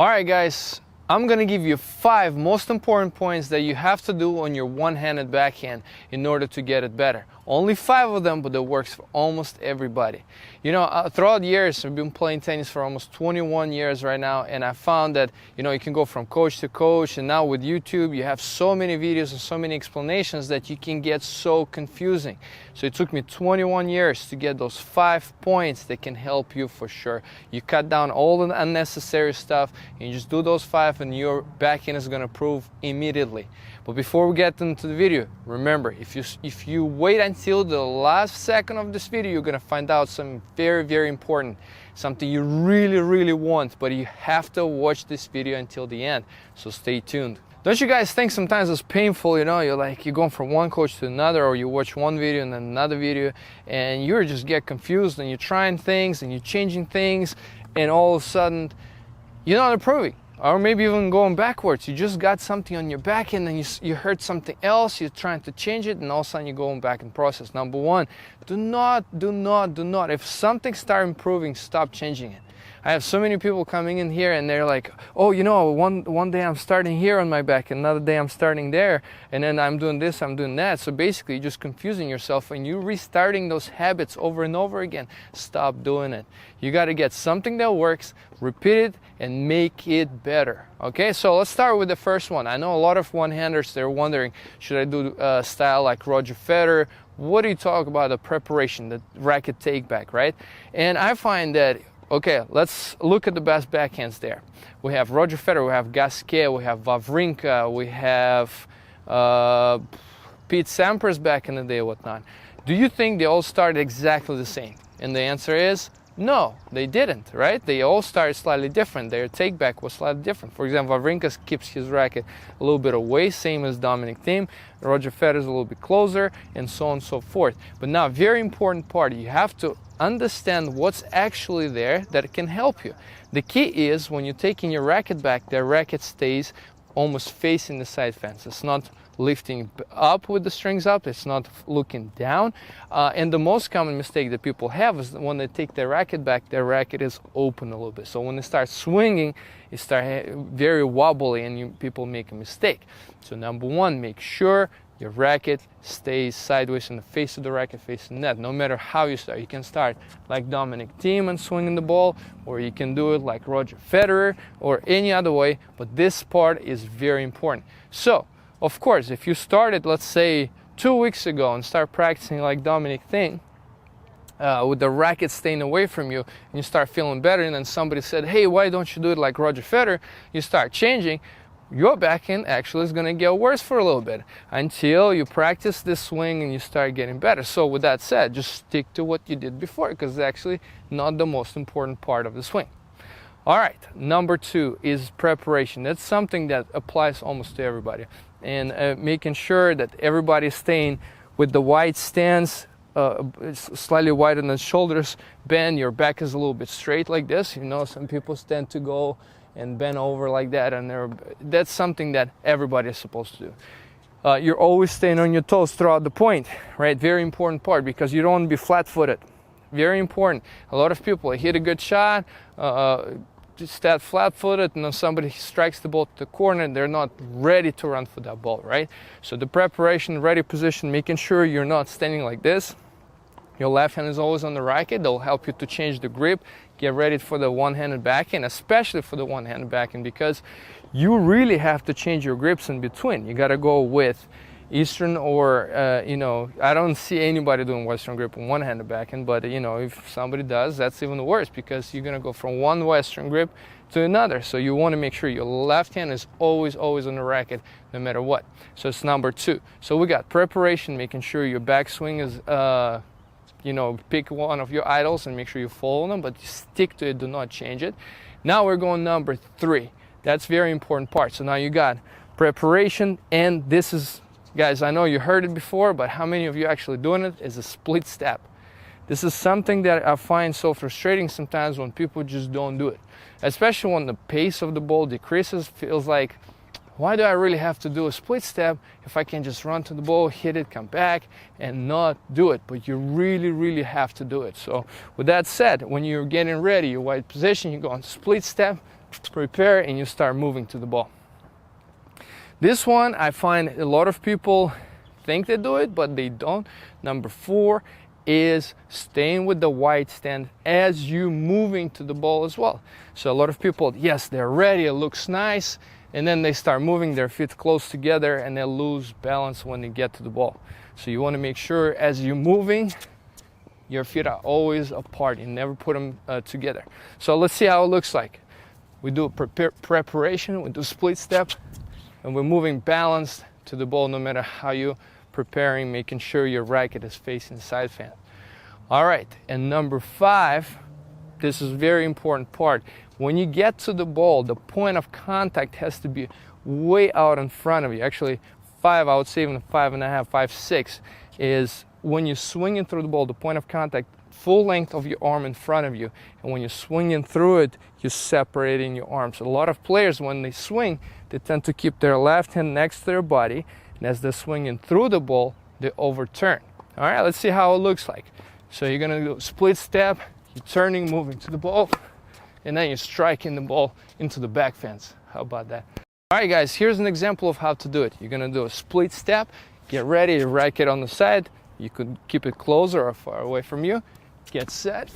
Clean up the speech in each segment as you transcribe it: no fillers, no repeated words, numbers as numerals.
Alright guys, I'm gonna give you 5 most important points that you have to do on your one-handed backhand in order to get it better. Only 5 of them, but it works for almost everybody. You know, throughout years, I've been playing tennis for almost 21 years right now, and I found that, you know, you can go from coach to coach, and now with YouTube, you have so many videos and so many explanations that you can get so confusing. So it took me 21 years to get those 5 points that can help you for sure. You cut down all the unnecessary stuff, and you just do those 5, and your backhand is gonna improve immediately. But before we get into the video, remember, if you wait until the last second of this video, you're gonna find out something very important, something you really want, but you have to watch this video until the end, so stay tuned. Don't you guys think sometimes it's painful, you know, you're going from one coach to another, or you watch one video and then another video, and you just get confused, and you're trying things and you're changing things, and all of a sudden you're not improving? Or maybe even going backwards. You just got something on your backhand and you heard something else, you're trying to change it, and all of a sudden you're going back in process. Number 1, do not. If something starts improving, stop changing it. I have so many people coming in here and they're like, oh, you know, one day I'm starting here on my back, another day I'm starting there, and then I'm doing this, I'm doing that. So basically you're just confusing yourself and you're restarting those habits over and over again. Stop doing it. You got to get something that works, repeat it, and make it better. Okay, so let's start with the first one. I know a lot of one-handers, they're wondering, should I do a style like Roger Federer? What do you talk about the preparation, the racket take back, right? And I find that, okay, let's look at the best backhands there. We have Roger Federer, we have Gasquet, we have Wawrinka, we have Pete Sampras back in the day, whatnot. Do you think they all started exactly the same? And the answer is no, they didn't, right? They all started slightly different. Their take back was slightly different. For example, Wawrinka keeps his racket a little bit away, same as Dominic Thiem. Roger Federer is a little bit closer, and so on and so forth. But now, very important part, you have to understand what's actually there that can help you. The key is when you're taking your racket back, the racket stays almost facing the side fence. It's not lifting up with the strings up, it's not looking down. And the most common mistake that people have is when they take their racket back, their racket is open a little bit. So when they start swinging, it starts very wobbly and people make a mistake. So number 1, make sure your racket stays sideways in the face of the racket, facing the net. No matter how you start, you can start like Dominic Thiem and swinging the ball, or you can do it like Roger Federer, or any other way, but this part is very important. So, of course, if you started, let's say, 2 weeks ago and start practicing like Dominic Thiem, with the racket staying away from you, and you start feeling better, and then somebody said, hey, why don't you do it like Roger Federer? You start changing, your backhand actually is going to get worse for a little bit until you practice this swing and you start getting better. So with that said, just stick to what you did before, because it's actually not the most important part of the swing. All right, number 2 is preparation. That's something that applies almost to everybody. And making sure that everybody's staying with the wide stance, slightly wider than the shoulders bend, your back is a little bit straight like this. You know, some people tend to go and bend over like that, and that's something that everybody is supposed to do. You're always staying on your toes throughout the point, right? Very important part, because you don't want to be flat-footed. Very important. A lot of people hit a good shot, just stand flat-footed, and then somebody strikes the ball to the corner, and they're not ready to run for that ball, right? So the preparation, ready position, making sure you're not standing like this. Your left hand is always on the racket. They'll help you to change the grip, get ready for the one-handed backhand, especially for the one-handed backhand, because you really have to change your grips in between. You got to go with Eastern or, you know, I don't see anybody doing Western grip on one-handed backhand, but, you know, if somebody does, that's even worse, because you're going to go from one Western grip to another. So you want to make sure your left hand is always on the racket, no matter what. So it's number 2. So we got preparation, making sure your backswing is, you know, pick one of your idols and make sure you follow them, but stick to it, do not change it. Now we're going number 3. That's very important part. So now you got preparation, and this is, guys, I know you heard it before, but how many of you actually doing it, is a split step. This is something that I find so frustrating sometimes when people just don't do it. Especially when the pace of the ball decreases, feels like, why do I really have to do a split step if I can just run to the ball, hit it, come back, and not do it? But you really have to do it. So with that said, when you're getting ready, your wide position, you go on split step, prepare, and you start moving to the ball. This one, I find a lot of people think they do it, but they don't. Number 4 is staying with the wide stance as you moving to the ball as well. So a lot of people, yes, they're ready, it looks nice, and then they start moving their feet close together and they lose balance when they get to the ball. So you want to make sure as you're moving, your feet are always apart. You never put them together. So let's see how it looks like. We do a preparation, we do split step, and we're moving balanced to the ball no matter how you're preparing, making sure your racket is facing the side fan. All right, and number 5, this is a very important part. When you get to the ball, the point of contact has to be way out in front of you. Actually, 5, I would say even 5.5, 5, 6 is when you're swinging through the ball, the point of contact, full length of your arm in front of you. And when you're swinging through it, you're separating your arms. A lot of players, when they swing, they tend to keep their left hand next to their body. And as they're swinging through the ball, they overturn. All right, let's see how it looks like. So you're gonna do a split step, you're turning, moving to the ball, and then you're striking the ball into the back fence. How about that? All right, guys, here's an example of how to do it. You're gonna do a split step, get ready, your racket on the side. You could keep it closer or far away from you. Get set,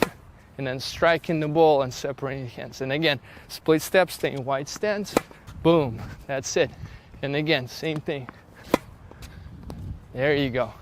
and then striking the ball and separating your hands. And again, split step, staying wide stance. Boom, that's it. And again, same thing. There you go.